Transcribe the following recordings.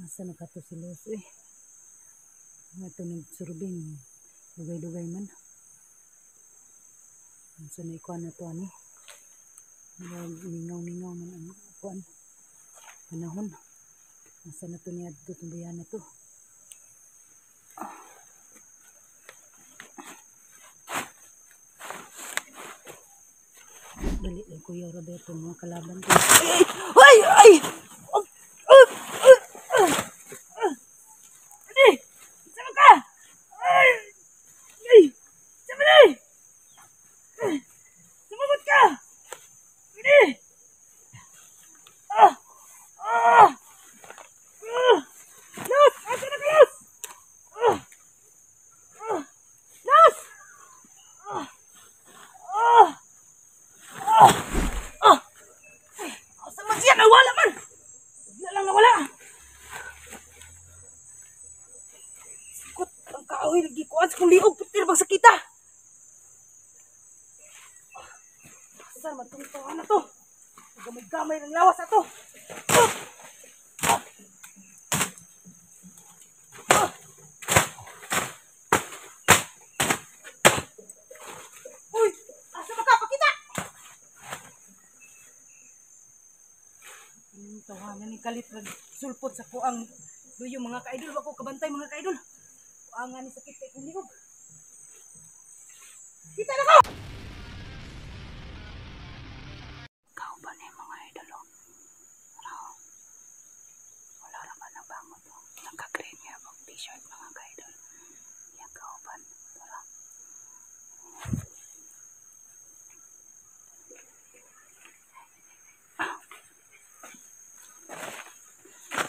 Asa na ka to si Los eh. Ito nagsurbing. Dugay-dugay man. Asa na ikuan na to ani. Ningaw-ningaw man ang ikuan. Panahon. Asa na to niya dito tumbayan na to. Dali lang Kuya Roberto mga kalaban ko. Ay! Ay! Sama ka! Ay! Ay! Sama na! Sumabot ka! Pwede! Ah! Ah! Los! Asa na ka, Los? Ah! Ah! Los! Ah! Ah! Ah! Ah! Asa man siya? Nawala man! Bigla lang nawala! Sikot ang kahoy lagi kuan sa kong liog. Pitir bang sakita? Asa man itong tawa na to? Gamay-gamay ng lawas na to. Uy! Asa makapakita? Tawanan ni Kalit sulpot sa kuang duyo mga ka-idol. Wako kabantay mga ka-idol. Kuangan ni sakit kay kong liog. Kita na ko! Kauban ni mga idol. Wala naman ang bangon to. Nagka-green niya ang t-shirt mga ka-idol. Yan kauban. Tara.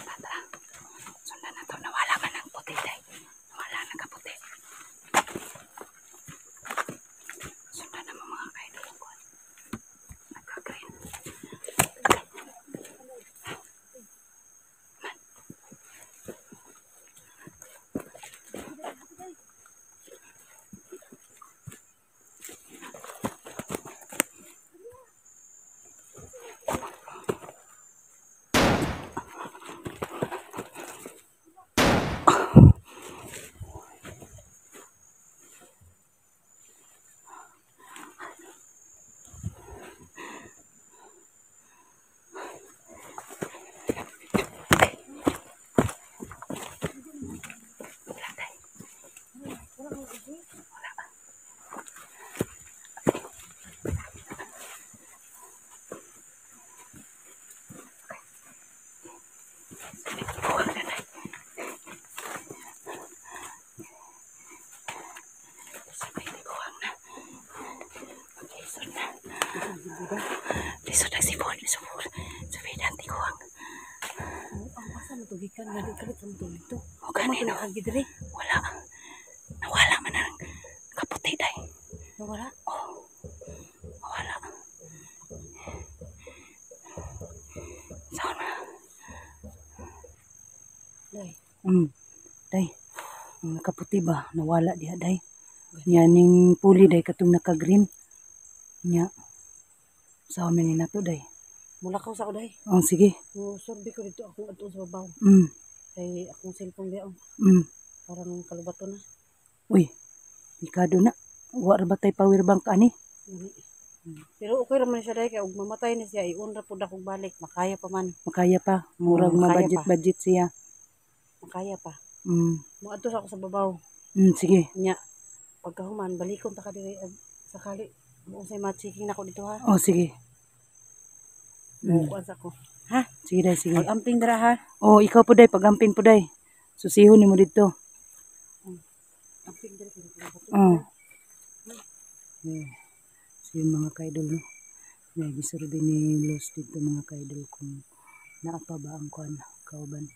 Tara. Sundan na to. Nawala man ang puti day. Nawala na kaputi. Sundan na mga ka-idol. Nagka-green. Lisod na sipon. Sabihin ang tikuang. Ang masa natugikan nga di kalit ang dito. O kanino? Wala. Nawala man ang kaputi day. Nawala? Oo. Nawala. Saan na? Day. Day. Ang nakaputi ba? Nawala diha day. Yan yung puli day katong naka-green. Nya. Sa amin na to day. Mula ka sa ko day. Oh, sige. Sorbi ko dito akong ato sa babaw. Kay akong cellphone diyan. Parang kalubato na. Uy. Ikado na. Wa ra batay power bank ani. Pero okay ra man siya day kay ug mamatay na siya iun ra pud akong balik. Makaya pa man. Makaya pa. Murag ma-budget siya. Makaya pa. Moadto sa ako sa babaw. Sige. Nya. Pagkahuman balikon ta ka diri sakali mo say ma-checking nako dito ha. Oh, sige. Kuan sa ko. Ha? Sige day, sige. Pag-amping dira ha. Oh, ikaw po day, pag-amping po day. Susihon nimo dito. Amping dira ko. So yung mga ka-idol no. May gisurbi ni Los dito mga ka-idol kung naapa ba ang kuan kauban.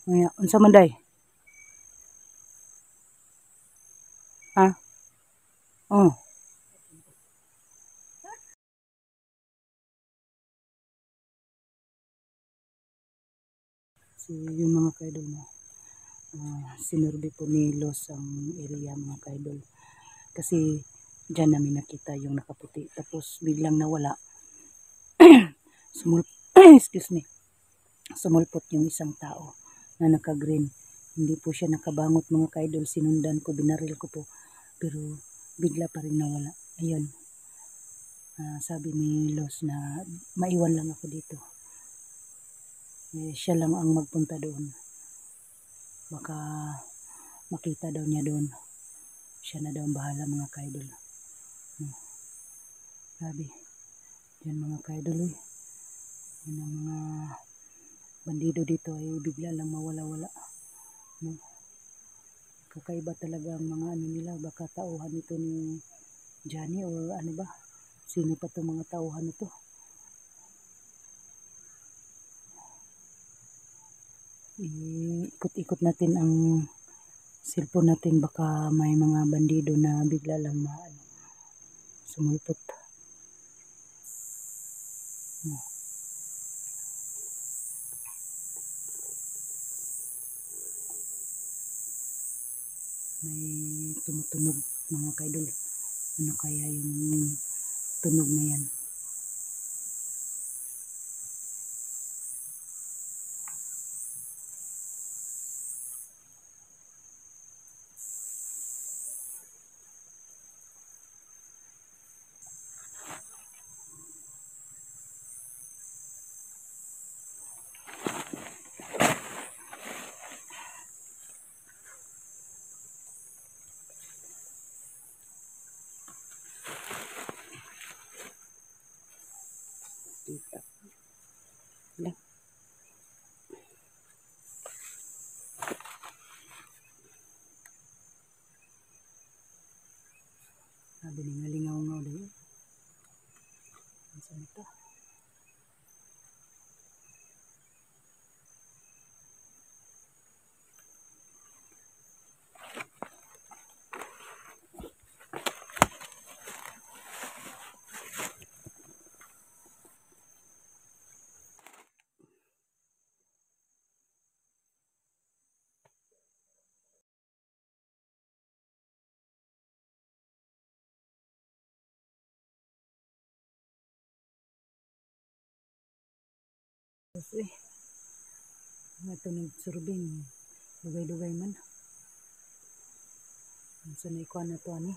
Nga, unsa man day? Ha? Oh. So yung mga ka-idol mo. Sinurbi po ni Los ang area mga ka-idol. Kasi dyan namin nakita yung nakaputi. Tapos biglang nawala. Excuse me. Sumulpot yung isang tao. na naka-green. Hindi po siya nakabangot mga ka-idol. Sinundan ko, binaril ko po. Pero bigla pa rin nawala. Ayun. Sabi ni Los na maiwan lang ako dito. Siya lang ang magpunta doon. Baka makita daw niya doon. Siya na daw ang bahala mga ka-idol. Sabi. Yan mga ka-idol. Yan ang mga bandido dito ay bigla lang mawala-wala. Kakaiba talaga ang mga ano nila. Baka tauhan ito ni Johnny or ano ba? Sino pa itong mga tauhan ito? Ikot-ikot natin ang cellphone natin. Baka may mga bandido na bigla lang sumulpot. May tumutunog mga ka-idol. Ano kaya yung tunog na yan? Kita. Lang. Sabi ni ngalingaw-ngaw dahil. Saan ito? Uy, ito nagsurbing. Dugay-dugay man. So na ikuan na ito ano.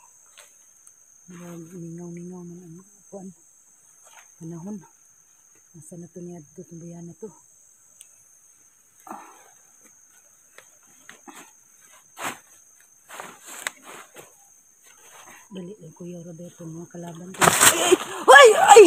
Ningaw-ningaw man ang ikuan. Panahon. Nasa na ito niya ito tumbayan na ito. Dali lang Kuya Roberto mga kalaban ko. Ay! Ay!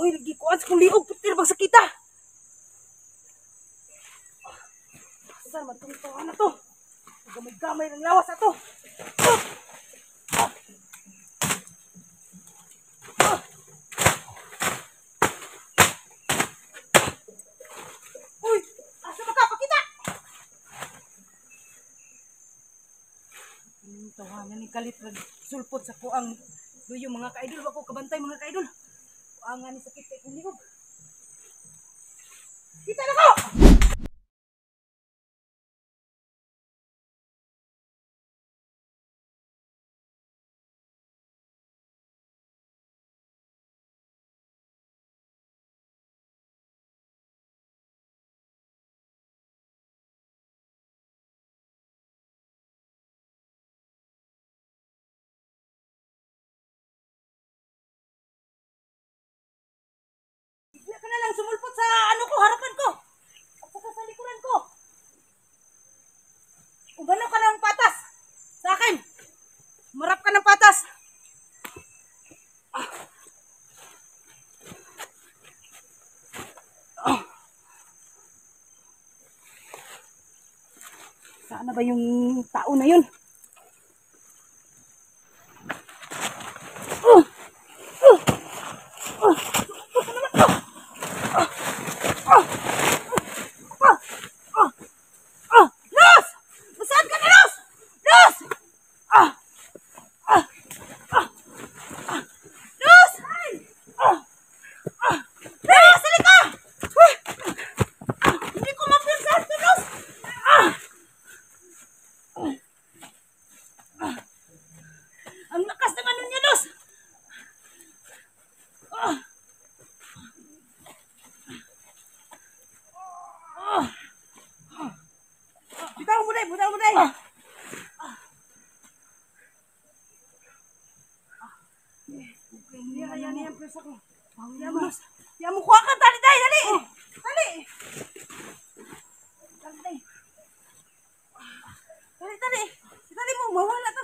Uy, lagi ko as kung liog, putir bang sakita. Saan matungtungan na to? Gamay-gamay ng lawas na to. Uy, asa makapakita? Tawanan ni Kalit sulpot sa kuang luyo mga ka-idol. Wako kabantay mga ka-idol. Kuangan ni sakit kay kung liog. Kita na ko! Bigla ka na lang sumulpot sa ano ko, harapan ko. At saka sa likuran ko. Umano ka ng patas. Sa akin. Marap ka ng patas. Saan na ba yung tao na yun? Bitaw mo day, bitaw mo day. Yan presa ko. Yan mo kuha ka tali day, dali. Dali. Dali. Dali. Dali mo mawala to.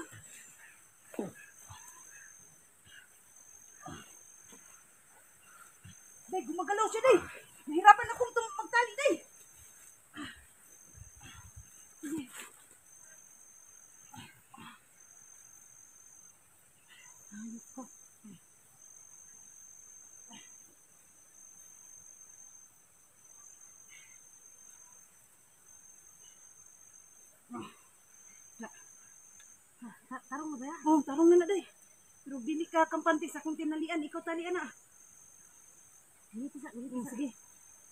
Day, gumagalaw siya day. Nahirapan akong magtali day. Ayos ko. Tarong mo ba ya? Oh, tarong na day. Pero dili ka kampante sa kung tinalian. Ikaw talian na. Dito sa. Sige.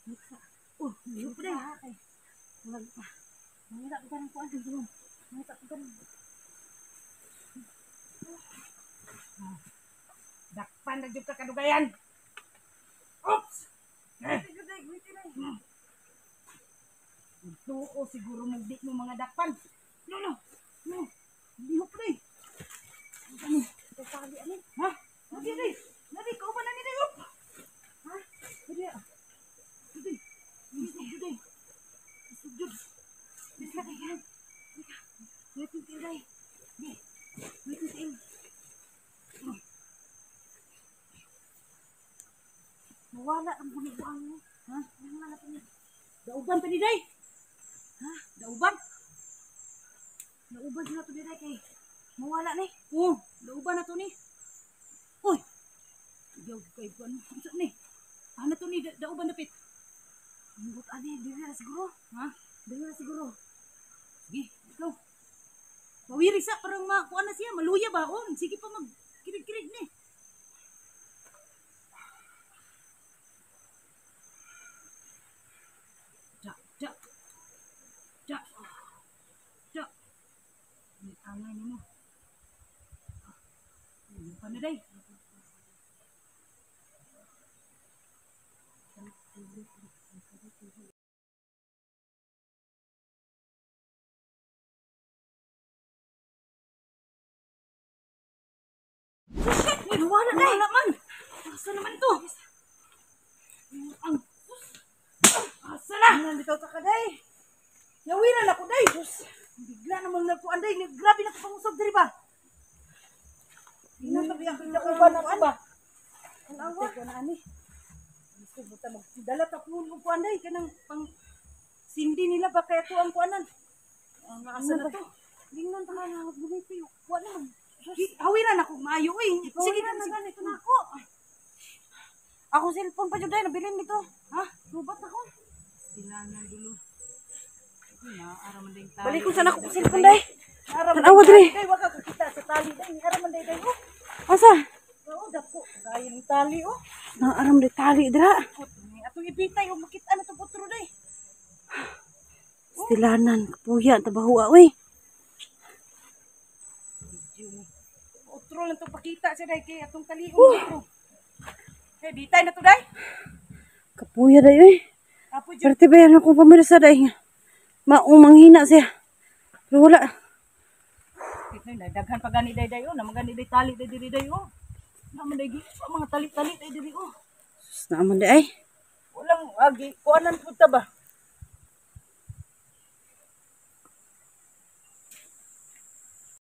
Dito sa. Oh, dito pa day. Mahirap ko ng kuwan. Mahirap ko ng. Dakpan na dyan ka kadugayan. Oops! Ito o siguro magdik mo mga dakpan. No. Hindi mo pa rin. Ano? Ito pali ano? Ha? Lagi rin. Lagi, kauban na nila yun. Ha? Lagi. Lagi. Lagi. Sujud. Lagi. Lagi. Lagi. Nawala ang bunuan mo. Ha? Nawala pa niya. Dauban pa ni day. Ha? Dauban? Nauban sila to di day kay. Mawala ni. Oo. Dauban na to ni. Uy. Diyaw kay buwan. Ano ni? Ano to ni? Dauban dapit. Ang ani. Dili na siguro. Ha? Dili na siguro. Sige. Ikaw. Mawiri sa. Parang makuha na siya. Maluya ba? Oh, sige pa magkirig-kirig ni. Angay ni mo. Ano day? Nawala day. Nawala man. Asa naman to? Asa na? Nandito ka day. Yawiran ako day. Bigla naman nagkuan day. Grabe na kapangusog diri ba? Ina sabi ang pinauban na ba? Ang awa ko na ani. Gusto buta magdala ta puno og kuan day kanang pang sindi nila ba kaya to ang kuanan. Ang asa na to? Lingnan ta na magbuniti. Wala man. Hawiran ako maayo eh. Sige na ganito na ako. Ako cellphone pa jud day nabilin nito. Ha? Rubat ako. Tilanan dulo. Balik ko sana ako cellphone day. Tanawa diri. Day wa ka kita sa tali day. Araman day day. Asa? Oo, dako. Gaya ng tali oh. Naaram day tali dira. Atong ibitay og makita na to putro day. Stilanan kapuya tabaho oy. Putro lang to pakita sa day kay atong tali oh. Hey, bitay na to day. Kapuya day oy. Perti ba yan akong pamirsa day. Manghina siya. Pero wala. Daghan pa gani day oh. Naman gani day tali day diri day oh. Naman day mga tali-tali day diri oh. Sus naman day ay. Walang agi. Kuanan punta ba?